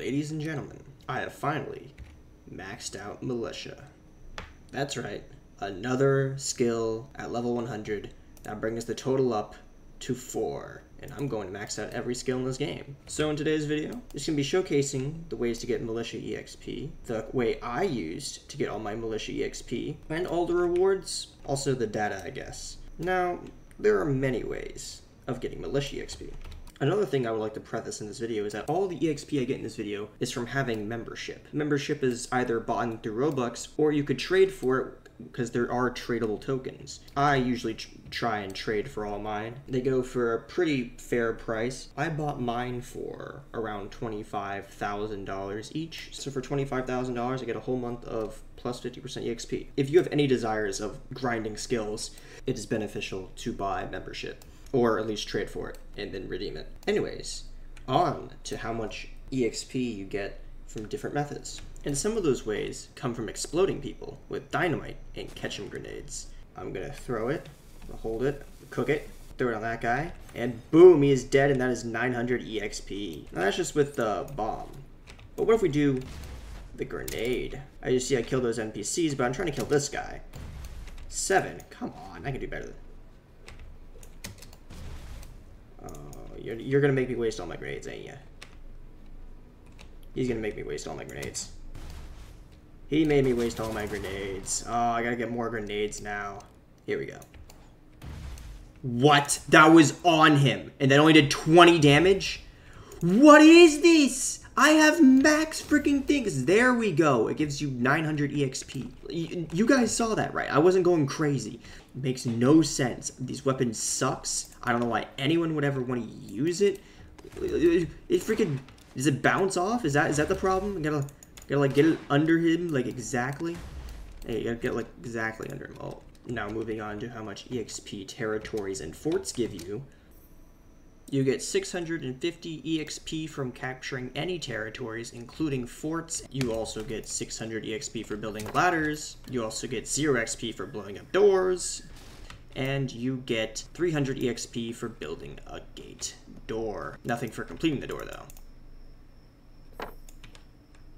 Ladies and gentlemen, I have finally maxed out Militia. That's right, another skill at level 100 that brings the total up to 4. And I'm going to max out every skill in this game. So in today's video, it's going to be showcasing the ways to get Militia EXP, the way I used to get all my Militia EXP, and all the rewards, also the data, I guess. Now, there are many ways of getting Militia EXP. Another thing I would like to preface in this video is that all the EXP I get in this video is from having membership. Membership is either bought through Roblox, or you could trade for it because there are tradable tokens. I usually try and trade for all mine. They go for a pretty fair price. I bought mine for around $25,000 each. So for $25,000, I get a whole month of plus 50% EXP. If you have any desires of grinding skills, it is beneficial to buy membership, or at least trade for it and then redeem it. Anyways, on to how much EXP you get from different methods. And some of those ways come from exploding people with dynamite and ketchum grenades. I'm gonna throw it, hold it, cook it, throw it on that guy, and boom, he is dead, and that is 900 EXP. Now that's just with the bomb. But what if we do the grenade? I just see I killed those NPCs, but I'm trying to kill this guy. 7, come on, I can do better. You're gonna make me waste all my grenades, ain't ya? He's gonna make me waste all my grenades. He made me waste all my grenades. Oh, I gotta get more grenades now. Here we go. What? That was on him, and that only did 20 damage? What is this? I have max freaking things. There we go. It gives you 900 EXP. You guys saw that, right? I wasn't going crazy. It makes no sense. These weapons sucks. I don't know why anyone would ever want to use it. It freaking... Does it bounce off? Is that the problem? You gotta like get it under him, like exactly. Hey, you gotta get like exactly under him. Oh, now moving on to how much EXP territories and forts give you. You get 650 EXP from capturing any territories, including forts. You also get 600 EXP for building ladders. You also get 0 XP for blowing up doors. And you get 300 EXP for building a gate door. Nothing for completing the door, though.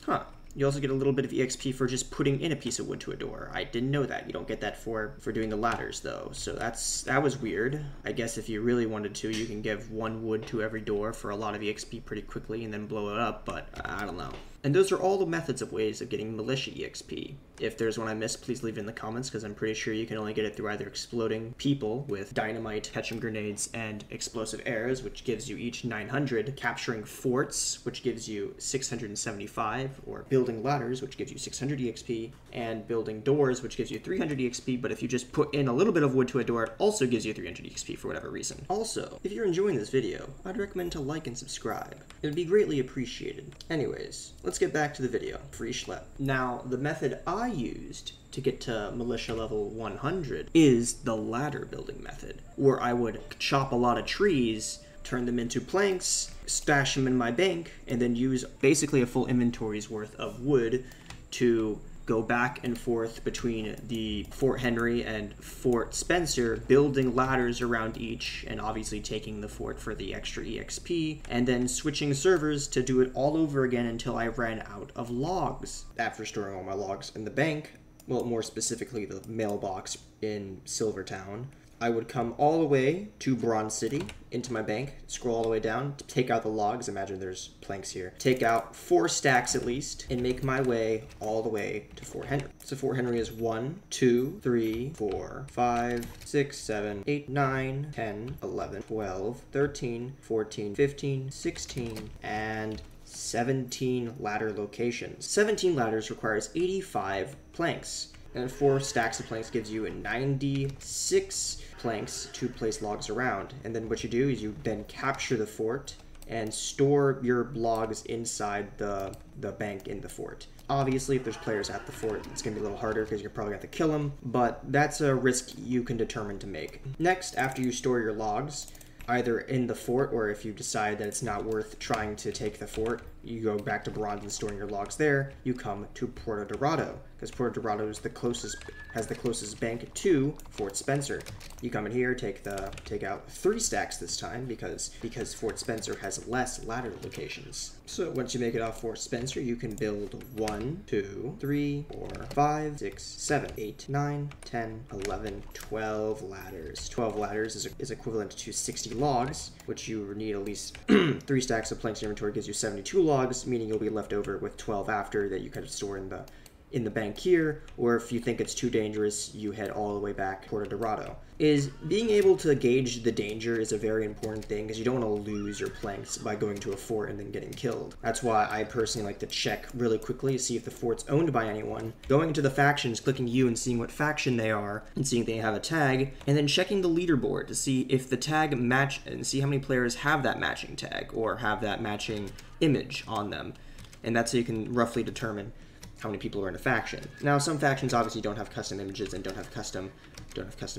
Huh. You also get a little bit of EXP for just putting in a piece of wood to a door. I didn't know that. You don't get that for doing the ladders, though. So that was weird. I guess if you really wanted to, you can give 1 wood to every door for a lot of EXP pretty quickly and then blow it up, but I don't know. And those are all the methods of ways of getting Militia EXP. If there's one I missed, please leave it in the comments, because I'm pretty sure you can only get it through either exploding people with dynamite, ketchum grenades, and explosive arrows, which gives you each 900, capturing forts, which gives you 675, or building ladders, which gives you 600 EXP, and building doors, which gives you 300 EXP, but if you just put in a little bit of wood to a door, it also gives you 300 EXP for whatever reason. Also, if you're enjoying this video, I'd recommend to like and subscribe. It would be greatly appreciated. Anyways, let's get back to the video. Free schlep. Now, the method I used to get to Militia level 100 is the ladder building method, where I would chop a lot of trees, turn them into planks, stash them in my bank, and then use basically a full inventory's worth of wood to go back and forth between the Fort Henry and Fort Spencer, building ladders around each, and obviously taking the fort for the extra EXP, and then switching servers to do it all over again until I ran out of logs. After storing all my logs in the bank, well, more specifically the mailbox in Silvertown, I would come all the way to Bronze City, into my bank, scroll all the way down, to take out the logs, imagine there's planks here, take out 4 stacks at least, and make my way all the way to Fort Henry. So Fort Henry is 1, 2, 3, 4, 5, 6, 7, 8, 9, 10, 11, 12, 13, 14, 15, 16, and 17 ladder locations. 17 ladders requires 85 planks. And 4 stacks of planks gives you 96 planks to place logs around. And then what you do is you then capture the fort and store your logs inside the bank in the fort. Obviously, if there's players at the fort, it's going to be a little harder because you're probably going to have to kill them, but that's a risk you can determine to make. Next, after you store your logs, either in the fort, or if you decide that it's not worth trying to take the fort, you go back to Bronze storing your logs there. You come to Puerto Dorado, because Puerto Dorado is has the closest bank to Fort Spencer. You come in here, take out 3 stacks this time, because Fort Spencer has less ladder locations. So once you make it off Fort Spencer, you can build 1, 2, 3, 4, 5, 6, 7, 8, 9, 10, 11, 12 ladders. 12 ladders is equivalent to 60 logs, which you need at least 3 stacks of planks in inventory gives you 72 logs, meaning you'll be left over with 12 after that you can store in the bank here, or if you think it's too dangerous, you head all the way back to Puerto Dorado. Being able to gauge the danger is a very important thing, because you don't want to lose your planks by going to a fort and then getting killed. That's why I personally like to check really quickly to see if the fort's owned by anyone, going into the factions, clicking U and seeing what faction they are, and seeing if they have a tag, and then checking the leaderboard to see if the tag match, and see how many players have that matching tag, or have that matching image on them. And that's how you can roughly determine how many people are in a faction. Now, some factions obviously don't have custom images and don't have custom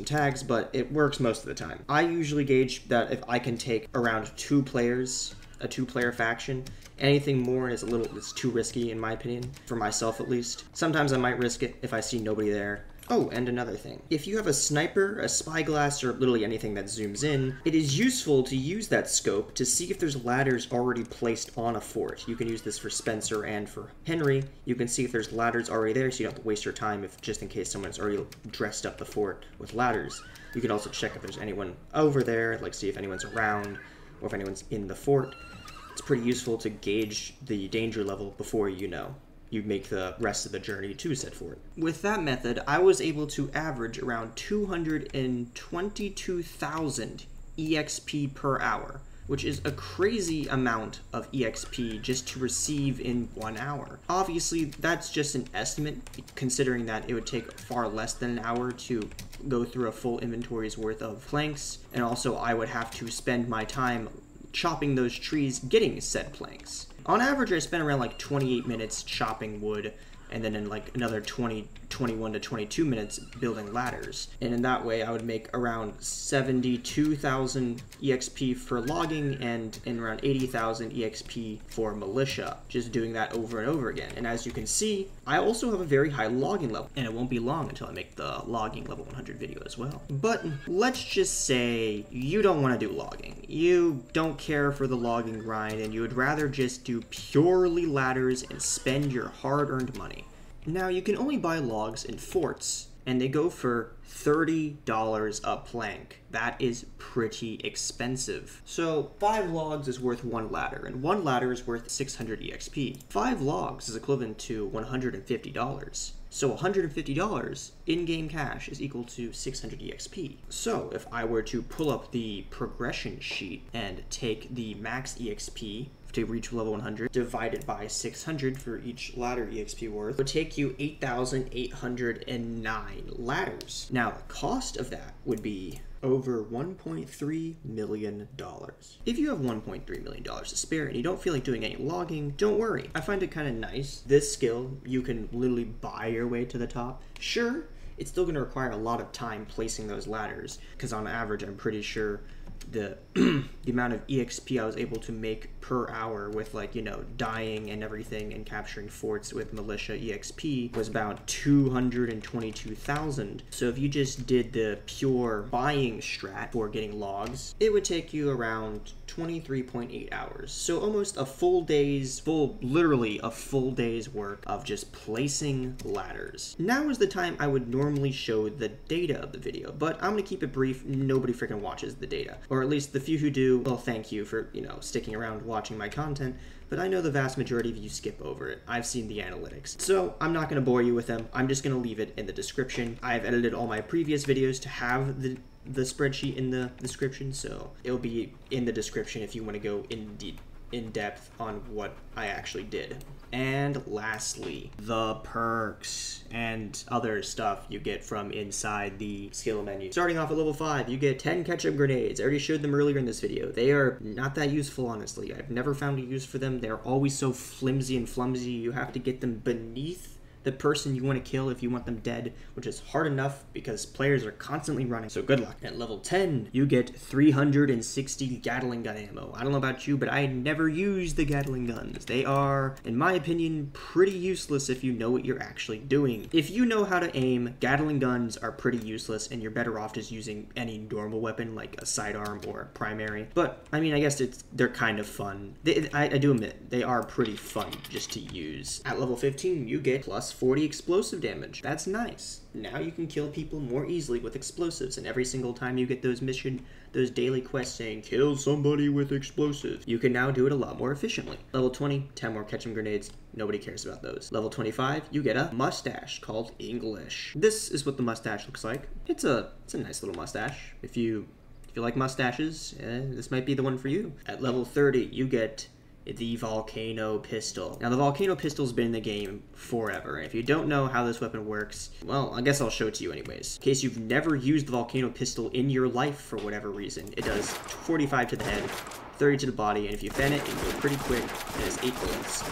tags, but it works most of the time. I usually gauge that if I can take around 2 players, a 2-player faction, anything more is it's too risky in my opinion, for myself at least. Sometimes I might risk it if I see nobody there. Oh, and another thing. If you have a sniper, a spyglass, or literally anything that zooms in, it is useful to use that scope to see if there's ladders already placed on a fort. You can use this for Spencer and for Henry. You can see if there's ladders already there, so you don't have to waste your time just in case someone's already dressed up the fort with ladders. You can also check if there's anyone over there, like see if anyone's around, or if anyone's in the fort. It's pretty useful to gauge the danger level before you make the rest of the journey to said fort. With that method, I was able to average around 222,000 EXP per hour, which is a crazy amount of EXP just to receive in 1 hour. Obviously, that's just an estimate, considering that it would take far less than an hour to go through a full inventory's worth of planks, and also I would have to spend my time chopping those trees getting said planks. On average, I spent around like 28 minutes chopping wood, and then in like another 21 to 22 minutes building ladders. And in that way, I would make around 72,000 EXP for logging and around 80,000 EXP for militia, just doing that over and over again. And as you can see, I also have a very high logging level, and it won't be long until I make the logging level 100 video as well. But let's just say you don't want to do logging. You don't care for the logging grind, and you would rather just do purely ladders and spend your hard-earned money. Now, you can only buy logs in forts, and they go for $30 a plank. That is pretty expensive. So 5 logs is worth 1 ladder, and 1 ladder is worth 600 EXP. 5 logs is equivalent to $150. So $150 in-game cash is equal to 600 EXP. So if I were to pull up the progression sheet and take the max EXP to reach level 100, divided by 600 for each ladder EXP worth, would take you 8,809 ladders. Now, the cost of that would be over $1.3 million. If you have $1.3 million to spare and you don't feel like doing any logging, don't worry. I find it kind of nice. This skill, you can literally buy your way to the top. Sure, it's still going to require a lot of time placing those ladders, because on average, I'm pretty sure the amount of EXP I was able to make per hour with, like, dying and everything and capturing forts with militia EXP was about 222,000. So if you just did the pure buying strat for getting logs, it would take you around 23.8 hours. So almost literally a full day's work of just placing ladders. Now is the time I would normally show the data of the video, but I'm gonna keep it brief. Nobody freaking watches the data. Or at least the few who do, well, thank you for, sticking around watching my content, but I know the vast majority of you skip over it. I've seen the analytics. So I'm not going to bore you with them. I'm just going to leave it in the description. I've edited all my previous videos to have the spreadsheet in the description, so it'll be in the description if you want to go in depth on what I actually did. And lastly, the perks and other stuff you get from inside the skill menu. Starting off at level 5, you get 10 ketchup grenades. I already showed them earlier in this video. They are not that useful, honestly. I've never found a use for them. They're always so flimsy and flumsy. You have to get them beneath the person you want to kill if you want them dead, which is hard enough because players are constantly running, so good luck. At level 10, you get 360 Gatling gun ammo. I don't know about you, but I never use the Gatling guns. They are, in my opinion, pretty useless if you know what you're actually doing. If you know how to aim, Gatling guns are pretty useless, and you're better off just using any normal weapon like a sidearm or a primary. But, I mean, I guess they're kind of fun. I do admit, they are pretty fun just to use. At level 15, you get plus 40 explosive damage. That's nice. Now you can kill people more easily with explosives, and every single time you get those daily quests saying, kill somebody with explosives, you can now do it a lot more efficiently. Level 20, 10 more ketchum grenades. Nobody cares about those. Level 25, you get a mustache called English. This is what the mustache looks like. It's a nice little mustache. If you like mustaches, this might be the one for you. At level 30, you get the Volcano Pistol. Now, the Volcano Pistol's been in the game forever, and if you don't know how this weapon works, well, I guess I'll show it to you anyways. In case you've never used the Volcano Pistol in your life for whatever reason, it does 45 to the head, 30 to the body, and if you fan it, it can go pretty quick, and it's 8 bullets.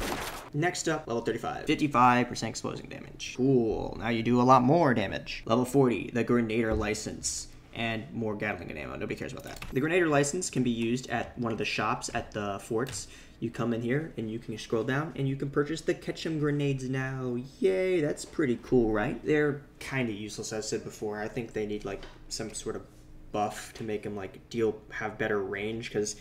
Next up, level 35, 55% explosive damage. Cool, now you do a lot more damage. Level 40, the Grenader License. And more Gatling gun ammo. Nobody cares about that. The Grenader License can be used at one of the shops at the forts. You come in here and you can scroll down and you can purchase the ketchum grenades now. Yay, that's pretty cool, right? They're kind of useless, as I said before. I think they need like some sort of buff to make them like have better range, because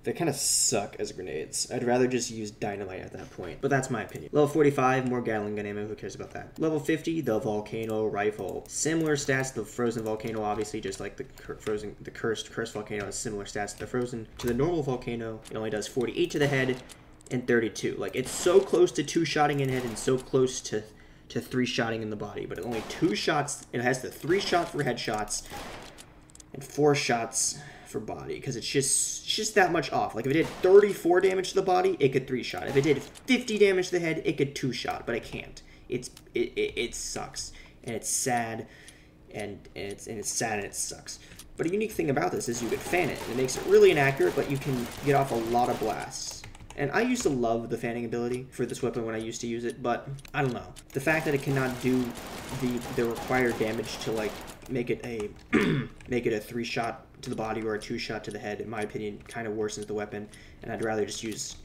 they kind of suck as grenades. I'd rather just use dynamite at that point, but that's my opinion. Level 45, more Gatling gun ammo, who cares about that? Level 50, the Volcano Rifle. Similar stats to the Frozen Volcano, obviously, just like the cursed volcano has similar stats to the Frozen. To the normal volcano, it only does 48 to the head and 32. Like, it's so close to 2-shotting in head and so close to 3-shotting in the body, but only 2 shots. It has the 3 shot for headshots and 4 shots for body, because it's just that much off. Like, if it did 34 damage to the body, it could 3-shot. If it did 50 damage to the head, it could 2-shot, but it can't. It sucks, and it's sad, and it sucks. But a unique thing about this is you could fan it. It makes it really inaccurate, but you can get off a lot of blasts. And I used to love the fanning ability for this weapon when I used to use it, but I don't know. The fact that it cannot do the required damage to like make it a 3-shot to the body or a 2-shot to the head, in my opinion, kind of worsens the weapon, and I'd rather just use,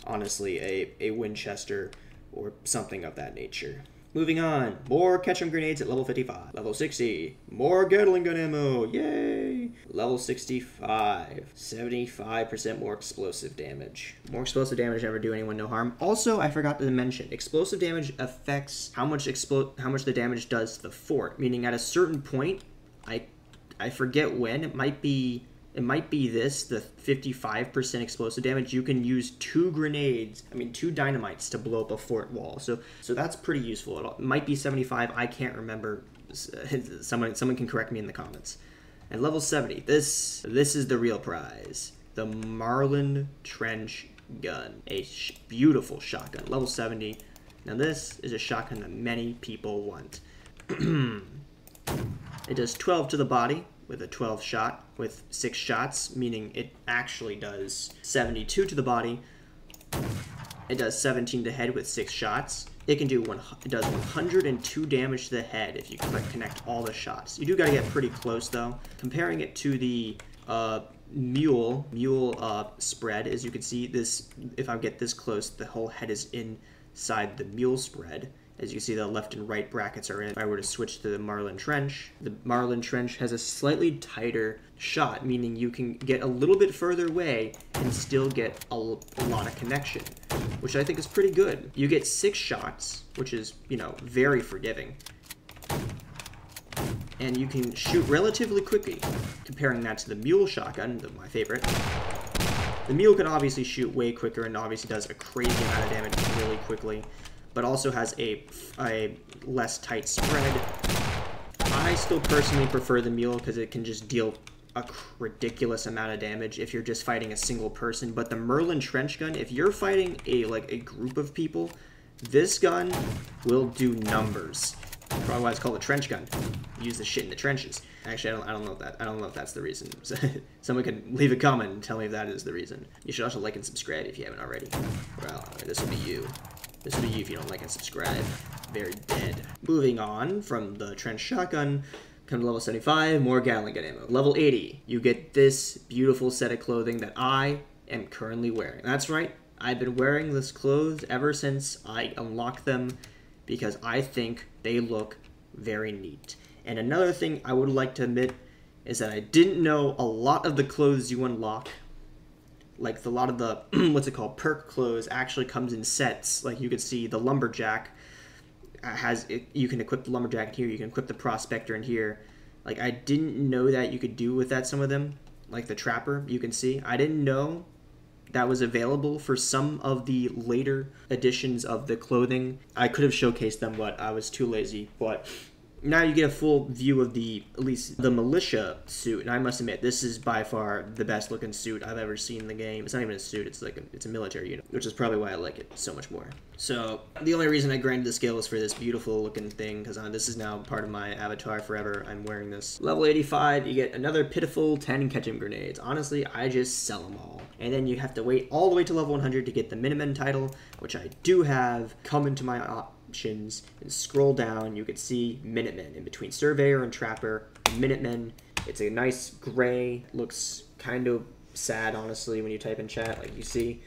honestly, a Winchester or something of that nature. Moving on, more ketchum grenades at level 55. Level 60, more Gatling gun ammo, yay! Level 65, 75% more explosive damage. More explosive damage never do anyone no harm. Also, I forgot to mention, explosive damage affects how much the damage does to the fort, meaning at a certain point, I forget when, it might be this, the 55% explosive damage. You can use 2 dynamites to blow up a fort wall. So that's pretty useful. It might be 75, I can't remember. Someone can correct me in the comments. At level 70, this is the real prize. The Marlin Trench Gun, a beautiful shotgun. Level 70. Now this is a shotgun that many people want. It does 12 to the body with a 12 shot with 6 shots, meaning it actually does 72 to the body. It does 17 to head with 6 shots. It does 102 damage to the head if you connect all the shots. You do gotta get pretty close though. Comparing it to the mule spread, as you can see, if I get this close, the whole head is inside the mule spread. As you can see, the left and right brackets are in. If I were to switch to the Marlin Trench has a slightly tighter shot, meaning you can get a little bit further away and still get a lot of connection, which I think is pretty good. You get 6 shots, which is, very forgiving. And you can shoot relatively quickly, comparing that to the mule shotgun, my favorite. The mule can obviously shoot way quicker and obviously does a crazy amount of damage really quickly, but also has a less tight spread. I still personally prefer the mule because it can just deal a ridiculous amount of damage if you're just fighting a single person. But the Marlin Trench Gun, if you're fighting a group of people, this gun will do numbers. Probably why it's called a trench gun. Use the shit in the trenches. Actually, I don't know if that's the reason. Someone can leave a comment and tell me if that is the reason. You should also like and subscribe if you haven't already. Well, this will be you. This will be you if you don't like and subscribe. very dead. Moving on from the trench shotgun, come to level 75, more Gatling gun ammo. Level 80, you get this beautiful set of clothing that I am currently wearing. That's right, I've been wearing this clothes ever since I unlocked them because I think they look very neat. And another thing I would like to admit is that I didn't know a lot of the clothes you unlock, like a lot of the, what's it called, perk clothes actually comes in sets. Like you could see the lumberjack you can equip the lumberjack in here, you can equip the prospector in here. Like I didn't know that you could do with that some of them, like the trapper, you can see. I didn't know that was available for some of the later editions of the clothing. I could have showcased them, but I was too lazy. But now you get a full view of at least the militia suit, and I must admit, this is by far the best looking suit I've ever seen in the game. It's not even a suit, it's a military unit, which is probably why I like it so much more. So, the only reason I grinded the skill is for this beautiful looking thing, because this is now part of my avatar forever. I'm wearing this. Level 85, you get another pitiful 10 catch-em grenades. Honestly, I just sell them all. And then you have to wait all the way to level 100 to get the Minutemen title, which I do have. Come into my options and scroll down, you can see Minutemen in between Surveyor and Trapper. Minutemen, it's a nice gray, looks kind of sad honestly when you type in chat, like you see.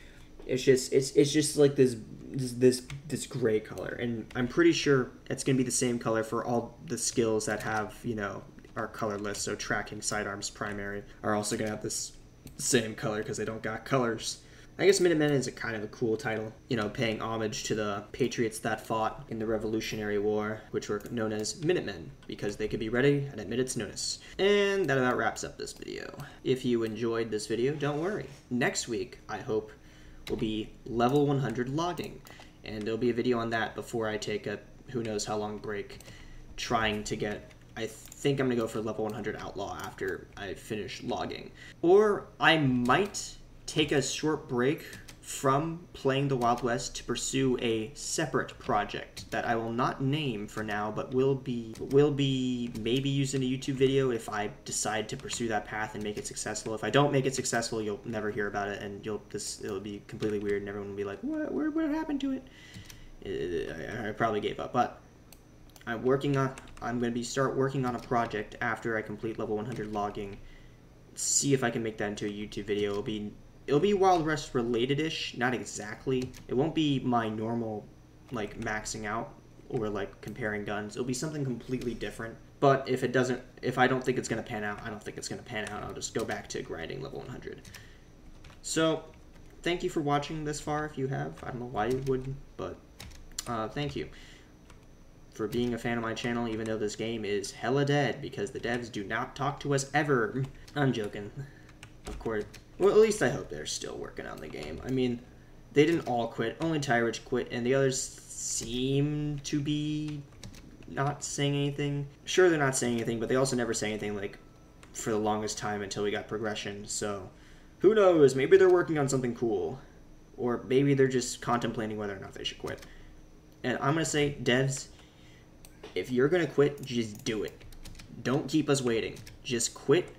It's just like this gray color, and I'm pretty sure it's gonna be the same color for all the skills that have, you know, are colorless. So tracking, sidearms, primary are also gonna have this same color because they don't got colors. I guess Minutemen is a kind of a cool title, you know, paying homage to the patriots that fought in the Revolutionary War, which were known as Minutemen, because they could be ready at a minute's notice. And that about wraps up this video. If you enjoyed this video, don't worry. Next week, I hope, will be level 100 logging, and there'll be a video on that before I take a who knows how long break trying to get, I think I'm gonna go for level 100 outlaw after I finish logging. Or I might take a short break from playing the Wild West to pursue a separate project that I will not name for now, but will be maybe used in a YouTube video if I decide to pursue that path and make it successful. If I don't make it successful, you'll never hear about it, and it'll be completely weird, and everyone will be like, what happened to it? I probably gave up, but I'm going to start working on a project after I complete level 100 logging. See if I can make that into a YouTube video. It'll be Wild West related-ish, not exactly. It won't be my normal, like, maxing out or, like, comparing guns. It'll be something completely different. But if I don't think it's going to pan out, I don't think it's going to pan out. I'll just go back to grinding level 100. So, thank you for watching this far if you have. I don't know why you wouldn't, but thank you for being a fan of my channel, even though this game is hella dead because the devs do not talk to us ever. I'm joking. Of course. Well, at least I hope they're still working on the game. I mean, they didn't all quit. Only Tyrich quit, and the others seem to be not saying anything. Sure, they're not saying anything, but they also never say anything, like, for the longest time until we got progression. So, who knows? Maybe they're working on something cool. Or maybe they're just contemplating whether or not they should quit. And I'm going to say, devs, if you're going to quit, just do it. Don't keep us waiting. Just quit.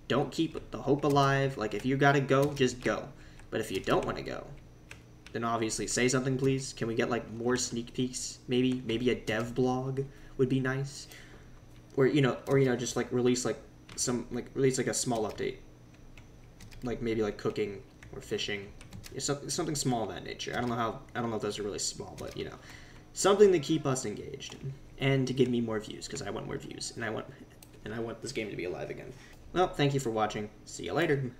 Don't keep the hope alive. Like, if you gotta go, just go. But if you don't want to go, then obviously say something, please. Can we get, like, more sneak peeks? Maybe a dev blog would be nice. Or, you know, just, like, release, like, a small update. Like, maybe, like, cooking or fishing. Something small of that nature. I don't know if those are really small, but, you know. Something to keep us engaged. And to give me more views, because I want more views. And I want this game to be alive again. Well, thank you for watching. See you later.